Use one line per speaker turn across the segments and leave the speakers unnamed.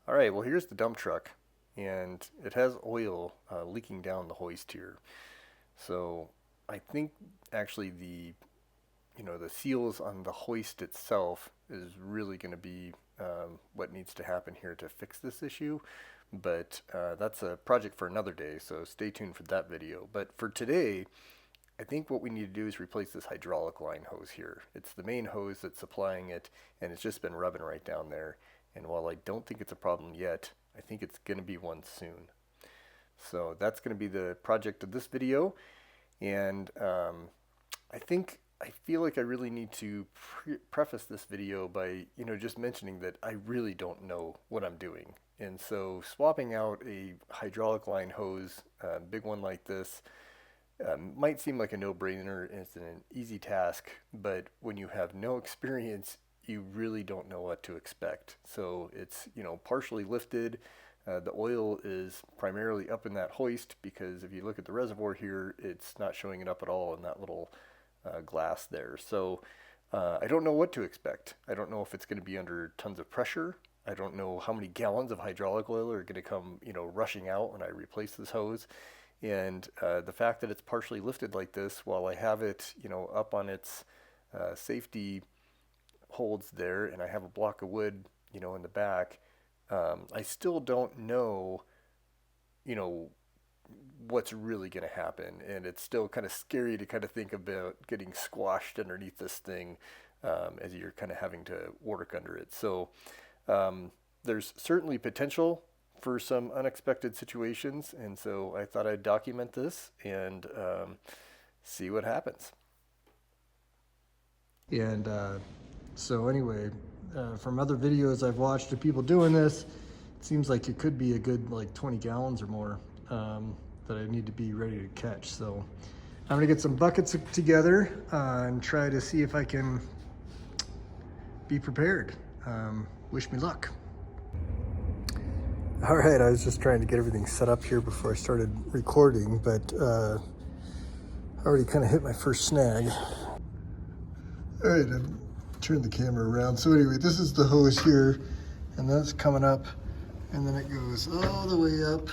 All right, well, here's the dump truck, and it has oil leaking down the hoist here. So I think actually the seals on the hoist itself is really going to be what needs to happen here to fix this issue. But that's a project for another day, so stay tuned for that video. But for today, I think what we need to do is replace this hydraulic line hose here. It's the main hose that's supplying it, and it's just been rubbing right down there. And while I don't think it's a problem yet, I think it's going to be one soon. So that's going to be the project of this video. And I feel like I really need to preface this video by, just mentioning that I really don't know what I'm doing. And so swapping out a hydraulic line hose, big one like this, might seem like a no-brainer. It's an easy task, but when you have no experience, you really don't know what to expect. So it's, partially lifted. The oil is primarily up in that hoist because if you look at the reservoir here, it's not showing it up at all in that little glass there. So I don't know what to expect. I don't know if it's going to be under tons of pressure. I don't know how many gallons of hydraulic oil are going to come, rushing out when I replace this hose. And the fact that it's partially lifted like this while I have it, up on its safety holds there, and I have a block of wood, in the back, I still don't know, what's really going to happen. And it's still kind of scary to kind of think about getting squashed underneath this thing as you're kind of having to work under it. So there's certainly potential for some unexpected situations, and so I thought I'd document this and see what happens.
And so anyway, from other videos I've watched of people doing this, it seems like it could be a good 20 gallons or more that I need to be ready to catch. So I'm gonna get some buckets together and try to see if I can be prepared. Wish me luck. All right, I was just trying to get everything set up here before I started recording, but I already kind of hit my first snag. All right, I've turned the camera around. So anyway, this is the hose here, and that's coming up, and then it goes all the way up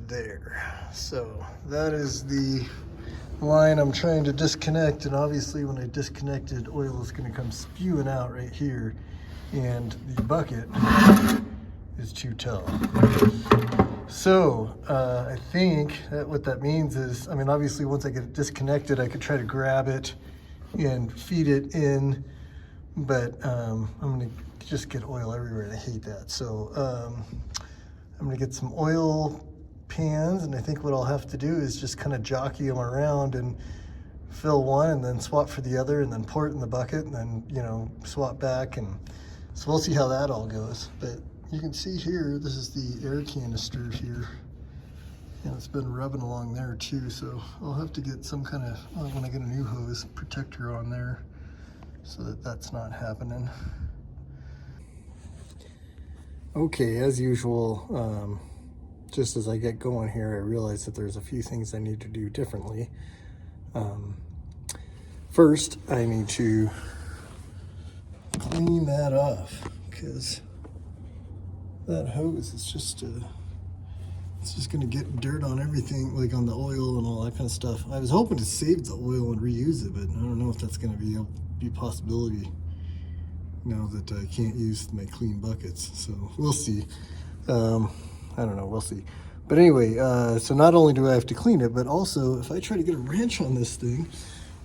there. So that is the line I'm trying to disconnect, and obviously when I disconnect it, oil is going to come spewing out right here, and the bucket is too tall. So I think that what that means is, obviously once I get it disconnected, I could try to grab it and feed it in, but I'm gonna just get oil everywhere, and I hate that. So I'm gonna get some oil pans, and I think what I'll have to do is just kind of jockey them around and fill one and then swap for the other and then pour it in the bucket and then, swap back. And so we'll see how that all goes. But you can see here, this is the air canister here, and it's been rubbing along there too. So I'll have to get some kind of, when I get a new hose, protector on there so that that's not happening. Okay, as usual, just as I get going here, I realize that there's a few things I need to do differently. First, I need to clean that off, because that hose is just it's just gonna get dirt on everything, like on the oil and all that kind of stuff. I was hoping to save the oil and reuse it, but I don't know if that's gonna be a possibility now that I can't use my clean buckets. So we'll see. I don't know, we'll see. But anyway, so not only do I have to clean it, but also if I try to get a wrench on this thing,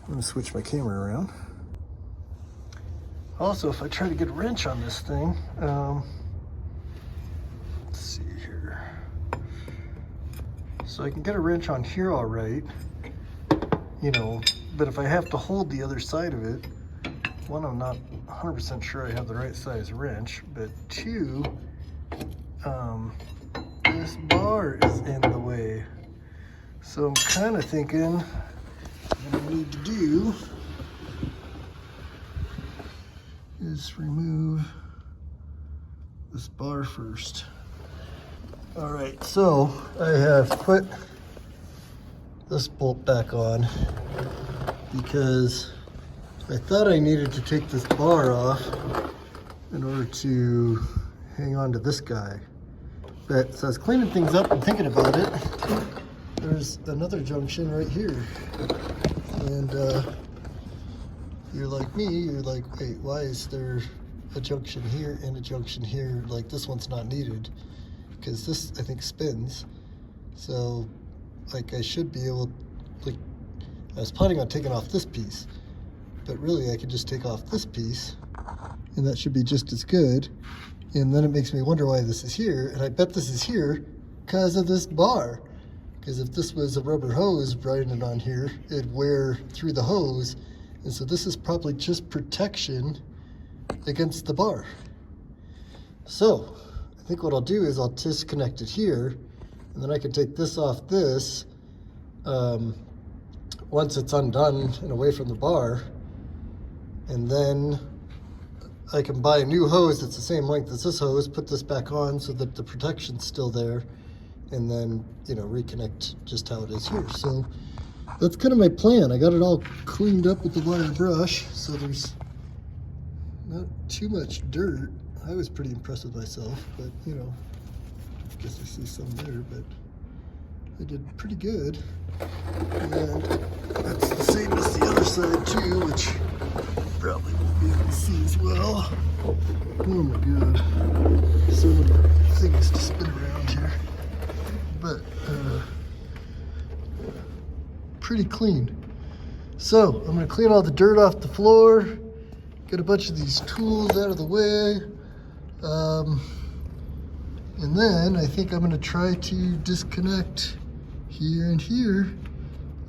I'm gonna switch my camera around. Also, if I try to get a wrench on this thing, let's see here. So I can get a wrench on here all right, but if I have to hold the other side of it, one, I'm not 100% sure I have the right size wrench, but two, this bar is in the way. So I'm kind of thinking what I need to do is remove this bar first. All right, so I have put this bolt back on because I thought I needed to take this bar off in order to hang on to this guy. But so I was cleaning things up and thinking about it. There's another junction right here. And you're like me, you're like, wait, why is there a junction here and a junction here? Like, this one's not needed. Because this, I think, spins. So, like, I should be able, like, I was planning on taking off this piece. But really, I could just take off this piece. And that should be just as good. And then it makes me wonder why this is here. And I bet this is here because of this bar. Because if this was a rubber hose running on here, it'd wear through the hose. And so this is probably just protection against the bar. So I think what I'll do is I'll disconnect it here, and then I can take this off this once it's undone and away from the bar. And then I can buy a new hose that's the same length as this hose, put this back on so that the protection's still there, and then, you know, reconnect just how it is here. So that's kind of my plan. I got it all cleaned up with the wire brush, so there's not too much dirt. I was pretty impressed with myself, but, you know, I guess I see some there, but I did pretty good. And that's the same as the other side too, which probably won't be able to see as well. Oh my god, so many things to spin around here. But pretty clean. So I'm gonna clean all the dirt off the floor, get a bunch of these tools out of the way, and then I think I'm gonna try to disconnect here and here,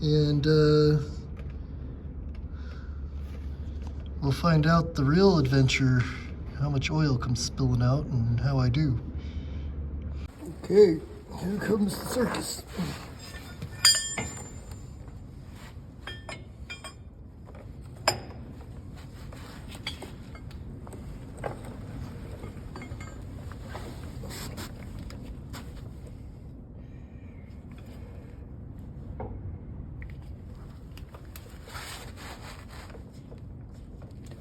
and we'll find out the real adventure, how much oil comes spilling out and how I do. Okay, here comes the circus.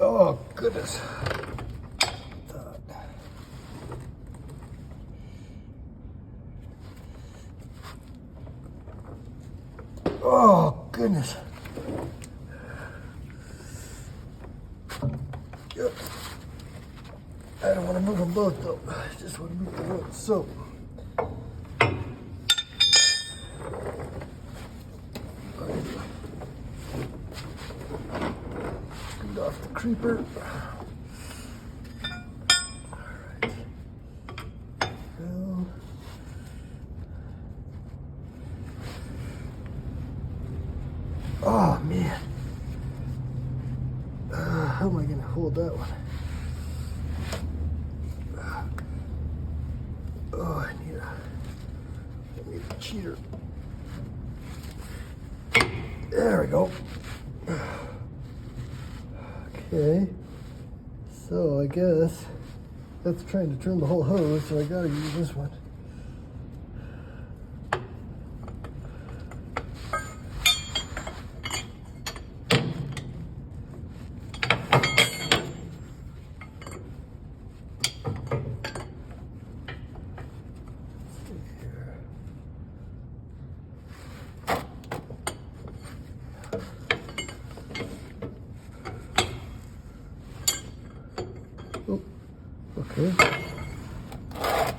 Oh, goodness. Oh, goodness. Yep. I don't want to move them both, though. I just want to move the rope. So, scoot off the creeper. Oh man, how am I going to hold that one? Oh, I need a cheater. There we go. Okay, so I guess that's trying to turn the whole hose, so I gotta use this one. Oh, okay.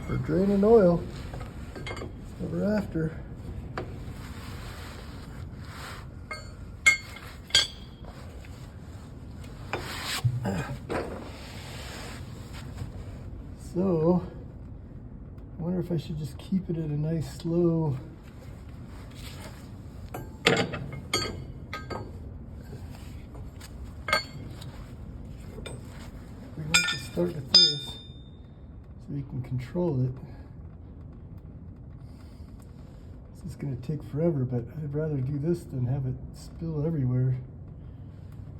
We're draining oil. That's what we're after. So, I wonder if I should just keep it at a nice slow. We want to start with this so we can control it. This is going to take forever, but I'd rather do this than have it spill everywhere.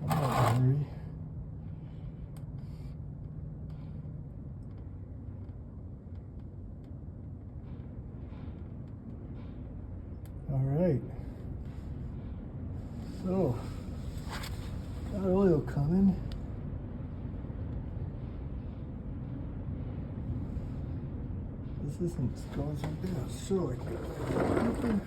I'm not in a hurry. All right. So, got oil coming. this isn't going so good. So I can open.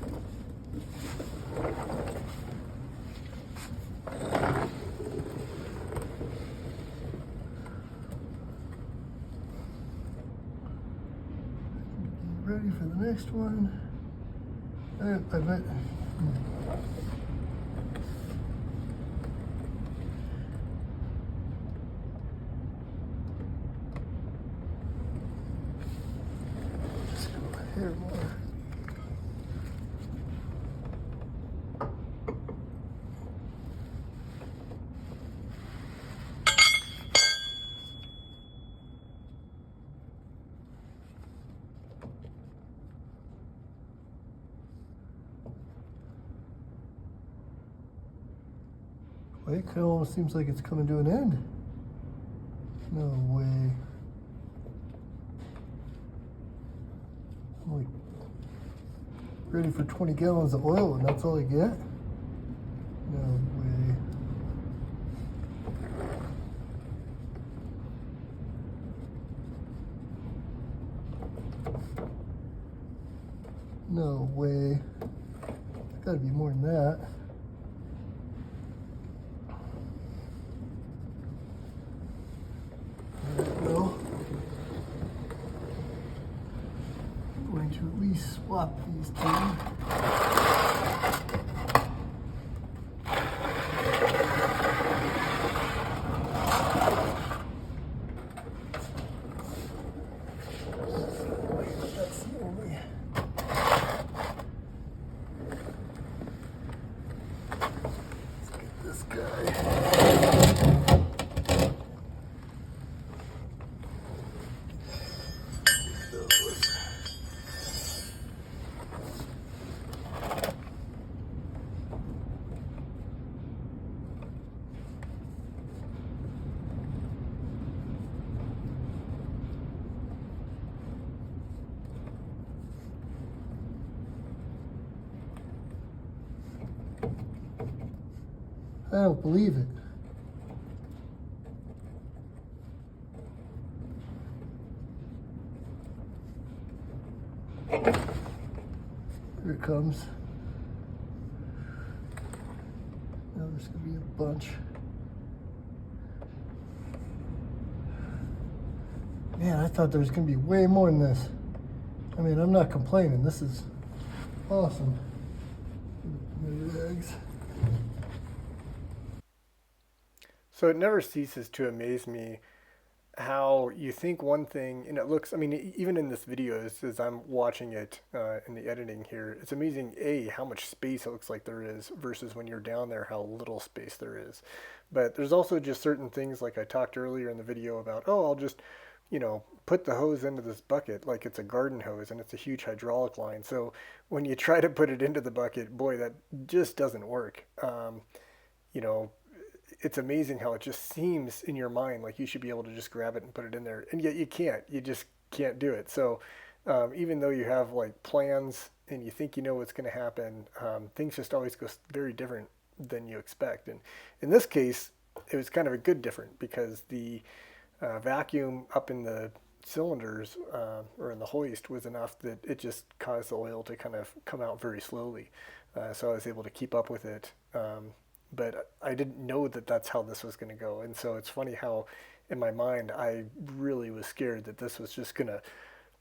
Ready for the next one. I bet. Just go a hair more. Well, it kind of almost seems like it's coming to an end. No way. I'm like ready for 20 gallons of oil and that's all I get? No way. No way. It's gotta be more than that. Going to at least swap these two. That's the only. Let's get this guy. I don't believe it. Here it comes. Now there's gonna be a bunch. Man, I thought there was gonna be way more than this. I mean, I'm not complaining. This is awesome. Maybe eggs.
So it never ceases to amaze me how you think one thing and it looks, I mean, even in this video, as I'm watching it in the editing here, it's amazing, how much space it looks like there is versus when you're down there, how little space there is. But there's also just certain things like I talked earlier in the video about, oh, I'll just, put the hose into this bucket like it's a garden hose and it's a huge hydraulic line. So when you try to put it into the bucket, boy, that just doesn't work. You know, it's amazing how it just seems in your mind like you should be able to just grab it and put it in there, and yet you can't. You just can't do it. So even though you have like plans and you think you know what's going to happen, things just always go very different than you expect. And in this case, it was kind of a good different because the vacuum up in the cylinders or in the hoist was enough that it just caused the oil to kind of come out very slowly. So I was able to keep up with it. But I didn't know that that's how this was going to go. And so it's funny how in my mind I really was scared that this was just going to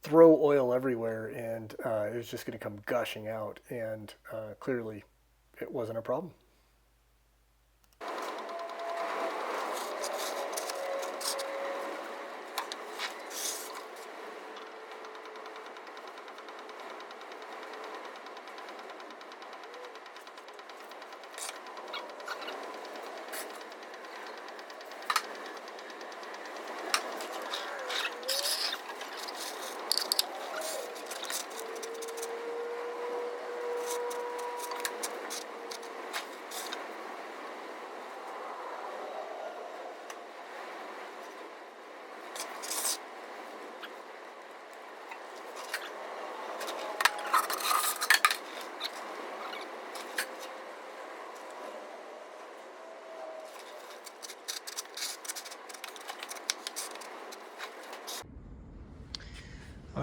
throw oil everywhere and it was just going to come gushing out. And clearly it wasn't a problem.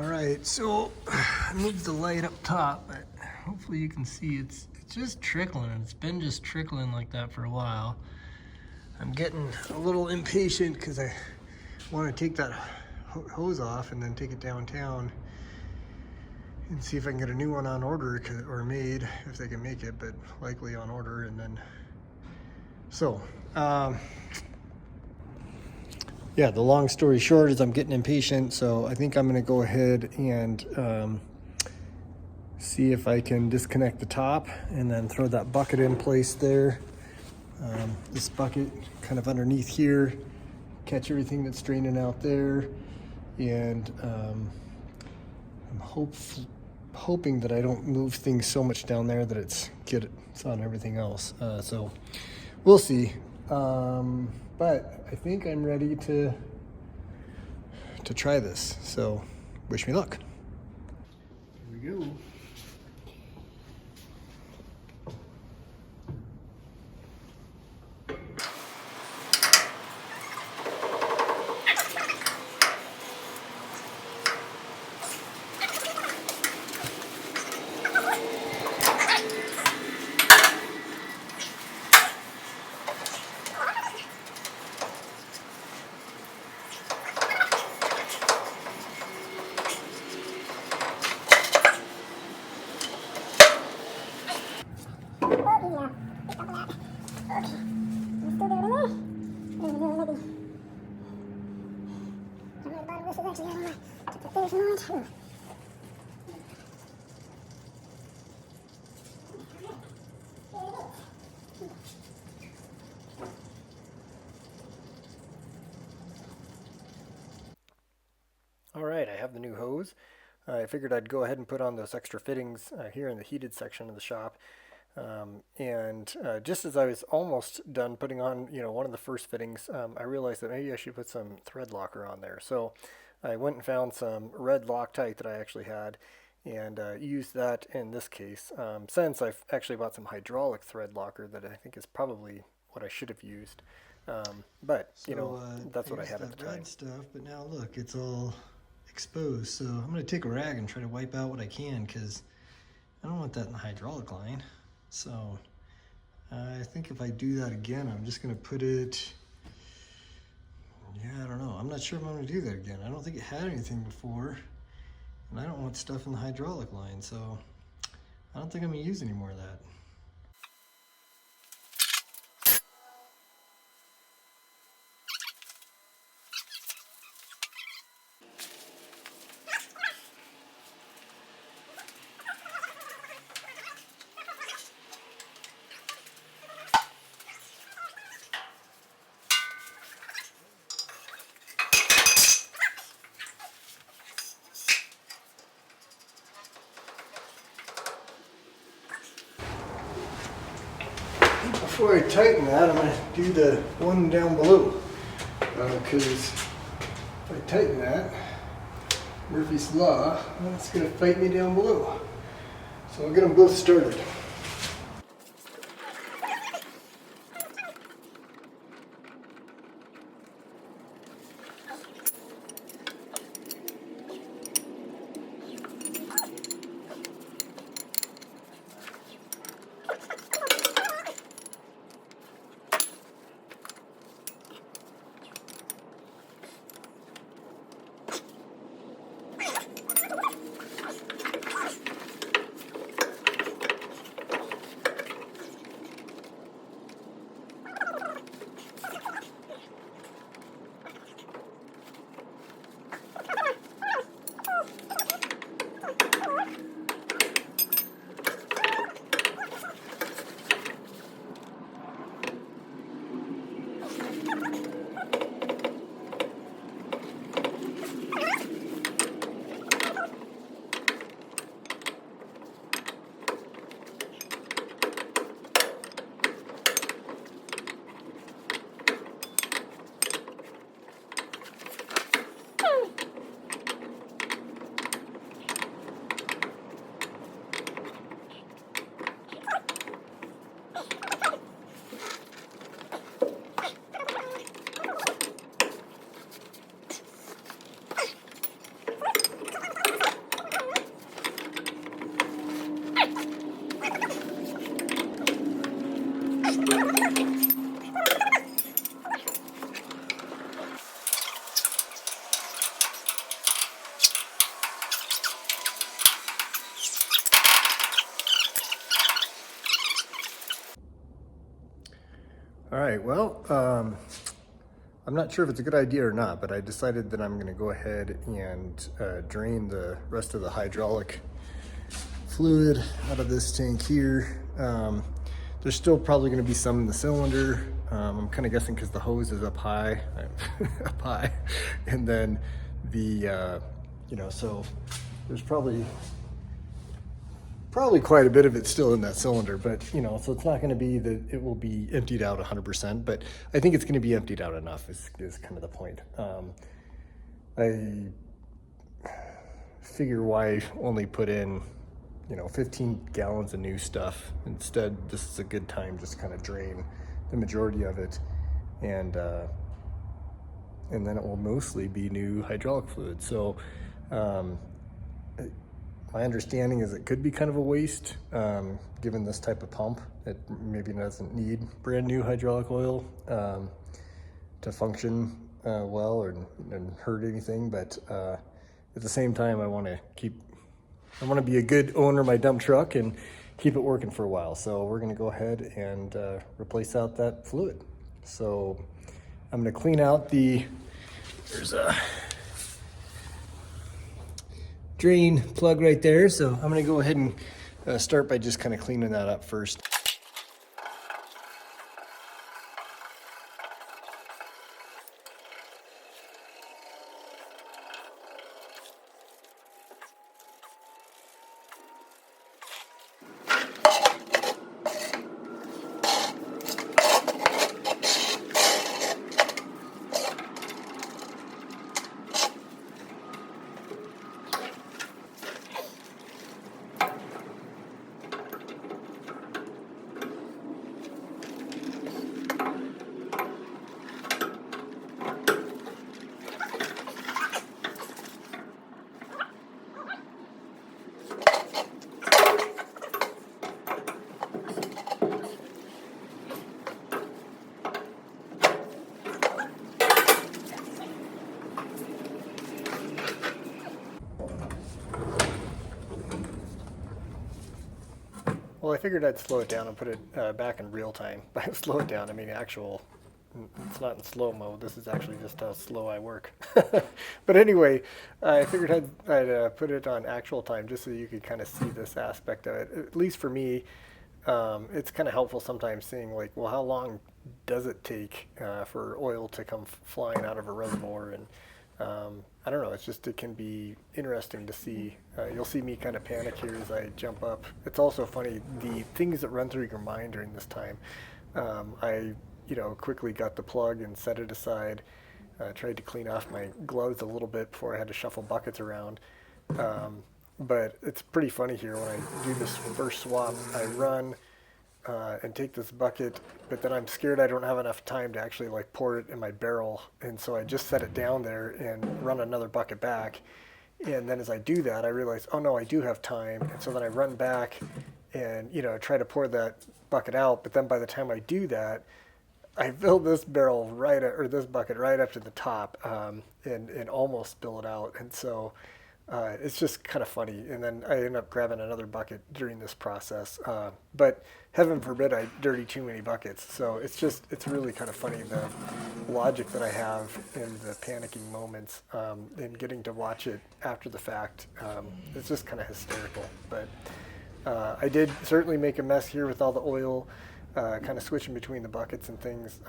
All right, so I moved the light up top, but hopefully you can see it's just trickling. It's been just trickling like that for a while. I'm getting a little impatient because I want to take that hose off and then take it downtown and see if I can get a new one on order or made, if they can make it, but likely on order. And then, so, yeah, the long story short is I'm getting impatient, so I think I'm going to go ahead and see if I can disconnect the top and then throw that bucket in place there. This bucket kind of underneath here, catch everything that's draining out there, and I'm hoping that I don't move things so much down there that it's on everything else. So we'll see. But I think I'm ready to try this. So wish me luck. Here we go. All right, I have the new hose. I figured I'd go ahead and put on those extra fittings here in the heated section of the shop. And just as I was almost done putting on, one of the first fittings, I realized that maybe I should put some thread locker on there. So I went and found some red Loctite that I actually had and used that in this case. Since I've actually bought some hydraulic thread locker that I think is probably what I should have used. But, that's what I had at the time. Red stuff, but now look, it's all exposed. So I'm going to take a rag and try to wipe out what I can because I don't want that in the hydraulic line. So I think if I do that again, I'm just going to put it, I don't know. I'm not sure if I'm going to do that again. I don't think it had anything before, and I don't want stuff in the hydraulic line, so I don't think I'm going to use any more of that. Before I tighten that, I'm going to do the one down below, because if I tighten that, Murphy's Law, it's going to fight me down below. So I'll get them both started.
right, well, I'm not sure if it's a good idea or not, but I decided that I'm going to go ahead and drain the rest of the hydraulic fluid out of this tank here. There's still probably going to be some in the cylinder. I'm kind of guessing because the hose is up high, up high, and then the so there's probably quite a bit of it still in that cylinder, but so it's not going to be that it will be emptied out 100%, but I think it's going to be emptied out enough is kind of the point. I figure why only put in 15 gallons of new stuff. Instead, this is a good time just kind of drain the majority of it, and then it will mostly be new hydraulic fluid. So my understanding is it could be kind of a waste, given this type of pump. It maybe doesn't need brand new hydraulic oil to function well or hurt anything. But at the same time, I want to be a good owner of my dump truck and keep it working for a while. So we're going to go ahead and replace out that fluid. So I'm going to clean out there's a drain plug right there. So I'm going to go ahead and start by just kind of cleaning that up first. Well, I figured I'd slow it down and put it back in real time. By slow it down, I mean it's not in slow-mo. This is actually just how slow I work. But anyway, I figured I'd put it on actual time just so you could kind of see this aspect of it. At least for me, it's kind of helpful sometimes seeing like, well, how long does it take for oil to come flying out of a reservoir? And I don't know, it can be interesting to see. You'll see me kind of panic here as I jump up. It's also funny, the things that run through your mind during this time. I quickly got the plug and set it aside. Tried to clean off my gloves a little bit before I had to shuffle buckets around. But it's pretty funny here when I do this first swap. I run and take this bucket, but then I'm scared I don't have enough time to actually like pour it in my barrel, and so I just set it down there and run another bucket back. And then as I do that, I realize, oh no, I do have time, and so then I run back and try to pour that bucket out. But then by the time I do that, I fill this this bucket right up to the top, and almost spill it out. And so it's just kind of funny. And then I end up grabbing another bucket during this process. But heaven forbid I dirty too many buckets. So it's really kind of funny, the logic that I have in the panicking moments, and getting to watch it after the fact. It's just kind of hysterical. But I did certainly make a mess here with all the oil, kind of switching between the buckets and things.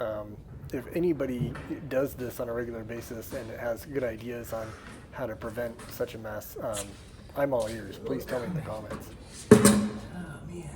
If anybody does this on a regular basis and has good ideas on how to prevent such a mess, I'm all ears. Please tell me in the comments.
Oh, man.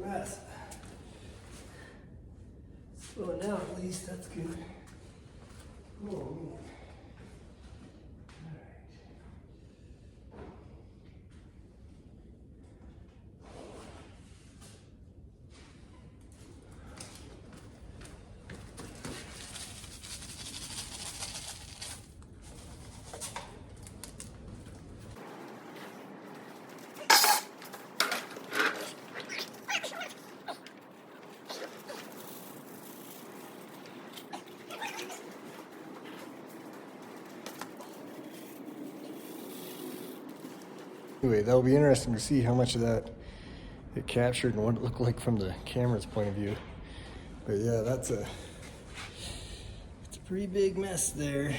Mess. Slowing down at least, that's good. Anyway, that'll be interesting to see how much of that it captured and what it looked like from the camera's point of view. But yeah, it's a pretty big mess there.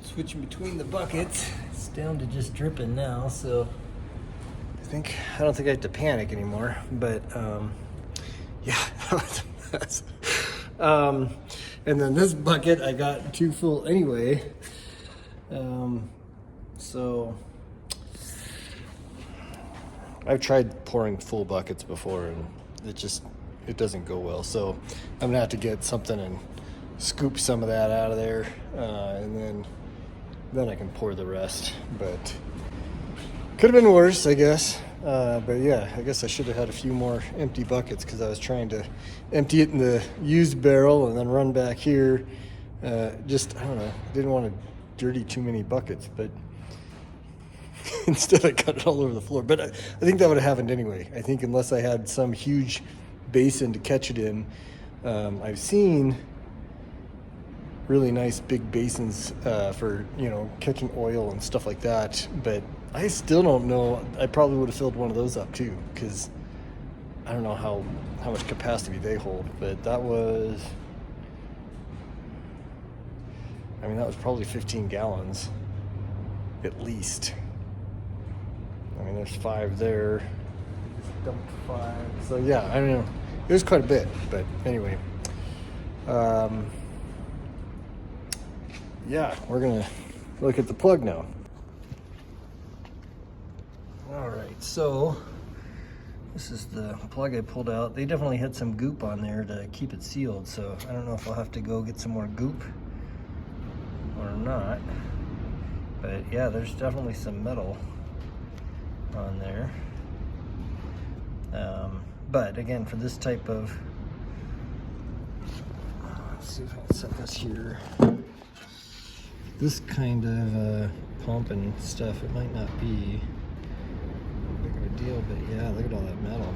Switching between the buckets, it's down to just dripping now, so I don't think I have to panic anymore. But yeah, that was a mess. And then this bucket I got too full anyway. So I've tried pouring full buckets before and it doesn't go well. So I'm gonna have to get something and scoop some of that out of there, and then I can pour the rest. But could have been worse, I guess. But yeah, I guess I should have had a few more empty buckets because I was trying to empty it in the used barrel and then run back here. I don't know, didn't want to dirty too many buckets, but instead I got it all over the floor. But I think that would have happened anyway. I think unless I had some huge basin to catch it in. I've seen really nice big basins for, catching oil and stuff like that, but I still don't know. I probably would have filled one of those up too, because I don't know how much capacity they hold. But that was probably 15 gallons at least. I mean, there's 5 there. Dumped 5. So yeah, I don't know. It was quite a bit, but anyway. Yeah, we're gonna look at the plug now. All right, so this is the plug I pulled out. They definitely had some goop on there to keep it sealed, so I don't know if I'll have to go get some more goop or not. But yeah, there's definitely some metal on there. But again, for this type of, let's see if I can set this here. This kind of pump and stuff, it might not be big of a deal, but yeah, look at all that metal.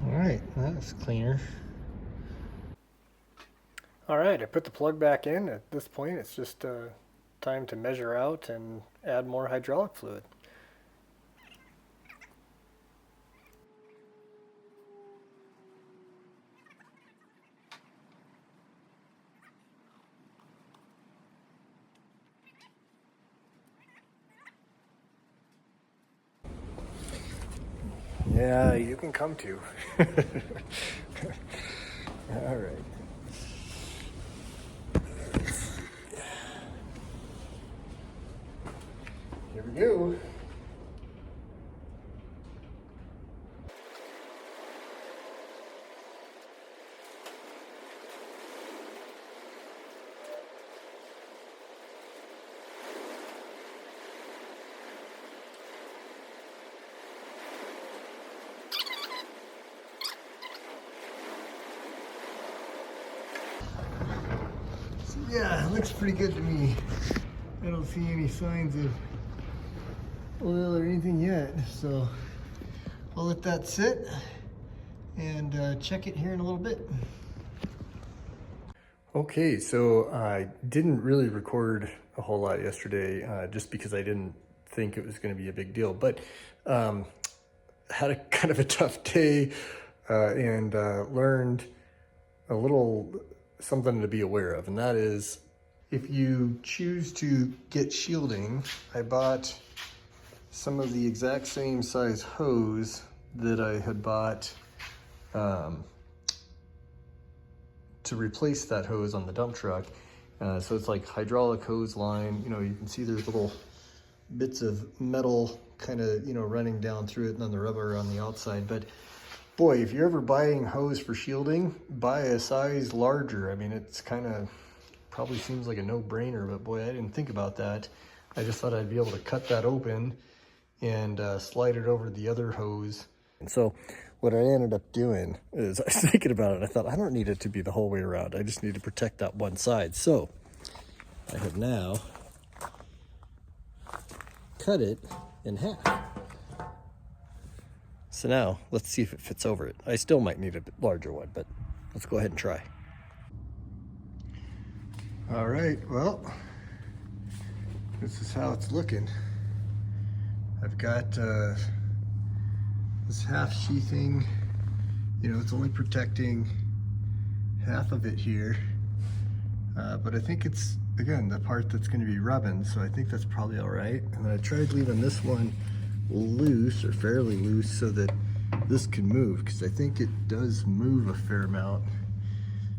All right, that's cleaner. All right, I put the plug back in. At this point, it's just time to measure out and add more hydraulic fluid. Yeah, you can come too. All right. Here we go. Yeah, it looks pretty good to me. I don't see any signs of oil or anything yet, so I'll let that sit and check it here in a little bit. Okay, so I didn't really record a whole lot yesterday just because I didn't think it was going to be a big deal, but had a kind of a tough day and learned a little something to be aware of, and that is if you choose to get shielding. I bought some of the exact same size hose that I had bought to replace that hose on the dump truck. So it's like hydraulic hose line. You can see there's little bits of metal kind of, running down through it, and then the rubber on the outside. But boy, if you're ever buying hose for shielding, buy a size larger. I mean, it's kind of, probably seems like a no-brainer, but boy, I didn't think about that. I just thought I'd be able to cut that open and slide it over the other hose. And so what I ended up doing is, I was thinking about it, I thought I don't need it to be the whole way around. I just need to protect that one side. So
I have now cut it in half. So now let's see if it fits over it. I still might need a bit larger one, but let's go ahead and try. All right, well, this is how it's looking. I've got this half sheathing, you know, it's only protecting half of it here. But I think it's, again, the part that's going to be rubbing, so I think that's probably all right. And then I tried leaving this one loose, or fairly loose, so that this can move, because I think it does move a fair amount,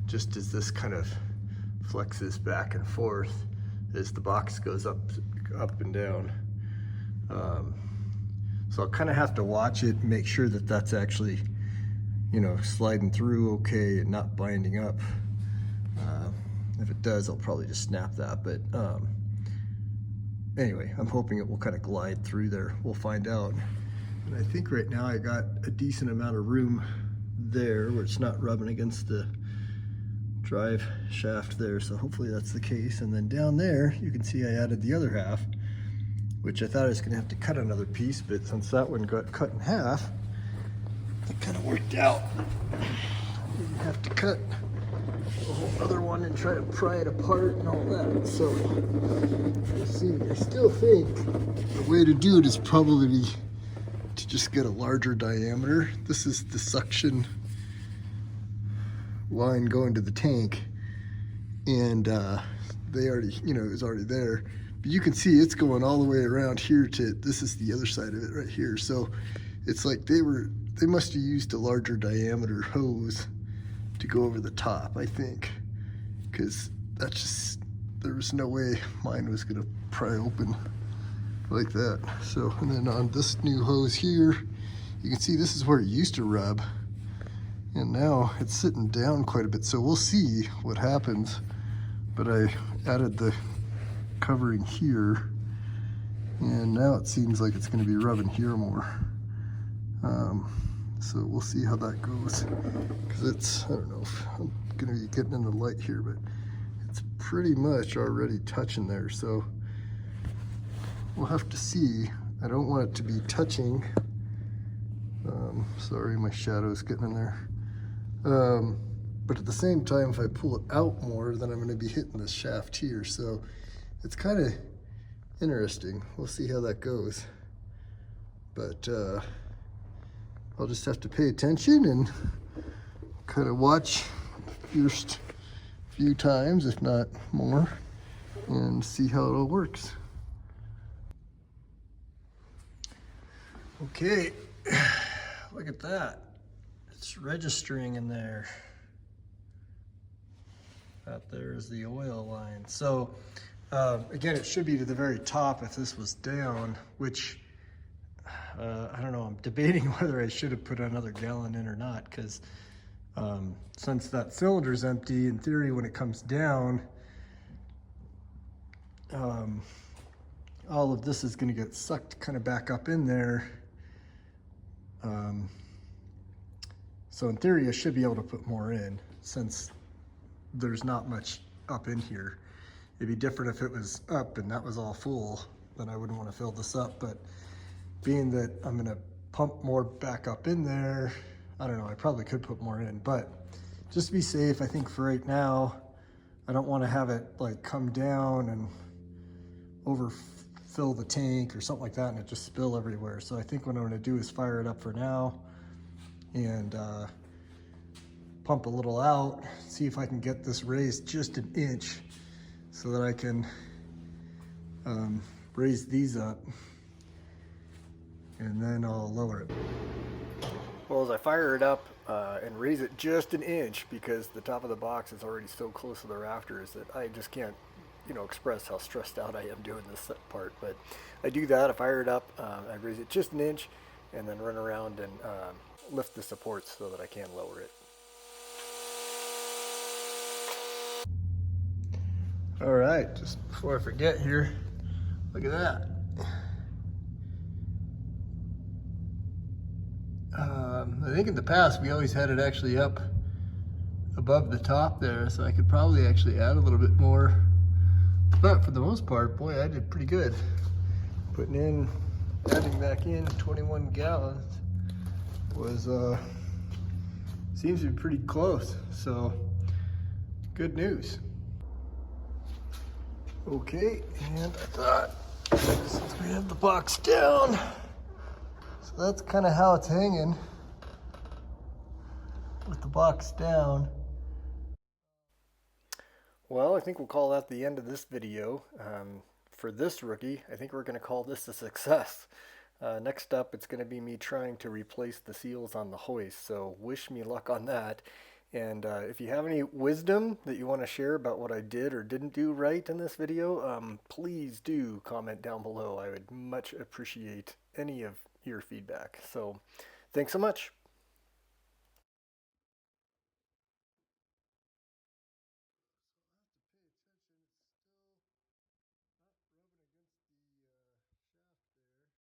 just as this kind of flexes back and forth as the box goes up and down. So I'll kind of have to watch it and make sure that that's actually, you know, sliding through okay and not binding up. If it does, I'll probably just snap that, but anyway, I'm hoping it will kind of glide through there. We'll find out. And I think right now I got a decent amount of room there where it's not rubbing against the drive shaft there, so hopefully that's the case. And then down there, you can see I added the other half, which I thought I was gonna have to cut another piece, but since that one got cut in half, it kind of worked out. You have to cut a whole other one and try to pry it apart and all that. So we'll see. I still think the way to do it is probably to just get a larger diameter. This is the suction line going to the tank, and they already, you know, it was already there. But you can see it's going all the way around here to, this is the other side of it right here. So it's like they must have used a larger diameter hose to go over the top, I think, because that's just, there was no way mine was gonna pry open like that. So, and then on this new hose here, you can see this is where it used to rub, and now it's sitting down quite a bit. So we'll see what happens. But I added the covering here, and now it seems like it's gonna be rubbing here more. So we'll see how that goes, because it's, I don't know if I'm gonna be getting in the light here, but it's pretty much already touching there. So we'll have to see. I don't want it to be touching. Sorry, my shadow's getting in there. But at the same time, if I pull it out more, then I'm gonna be hitting this shaft here. So it's kind of interesting. We'll see how that goes. But I'll just have to pay attention and kind of watch the first few times, if not more, and see how it all works. Okay, look at that. It's registering in there. That there's the oil line. So again, it should be to the very top if this was down, which I don't know, I'm debating whether I should have put another gallon in or not, because since that cylinder's empty, in theory, when it comes down, all of this is going to get sucked kind of back up in there. So in theory, I should be able to put more in, since there's not much up in here. It'd be different if it was up and that was all full, then I wouldn't want to fill this up. But being that I'm gonna pump more back up in there, I don't know, I probably could put more in, but just to be safe, I think for right now, I don't want to have it like come down and overfill the tank or something like that and it just spill everywhere. So I think what I'm gonna do is fire it up for now and pump a little out, see if I can get this raised just an inch so that I can raise these up, and then I'll lower it. Well, as I fire it up and raise it just an inch, because the top of the box is already so close to the rafters that I just can't, you know, express how stressed out I am doing this part. But I do that, I fire it up, I raise it just an inch, and then run around and lift the supports so that I can lower it. All right, just before I forget here, look at that. I think in the past we always had it actually up above the top there, so I could probably actually add a little bit more
But for the most part, boy, I did pretty good. Adding back in 21 gallons was, seems to be pretty close. So, good news. Okay, and I thought, since we have the box down, so that's kind of how it's hanging with the box down.
Well, I think we'll call that the end of this video. For this rookie, I think we're going to call this a success. Next up, it's going to be me trying to replace the seals on the hoist, so wish me luck on that. And if you have any wisdom that you want to share about what I did or didn't do right in this video, please do comment down below. I would much appreciate any of your feedback. So thanks so much.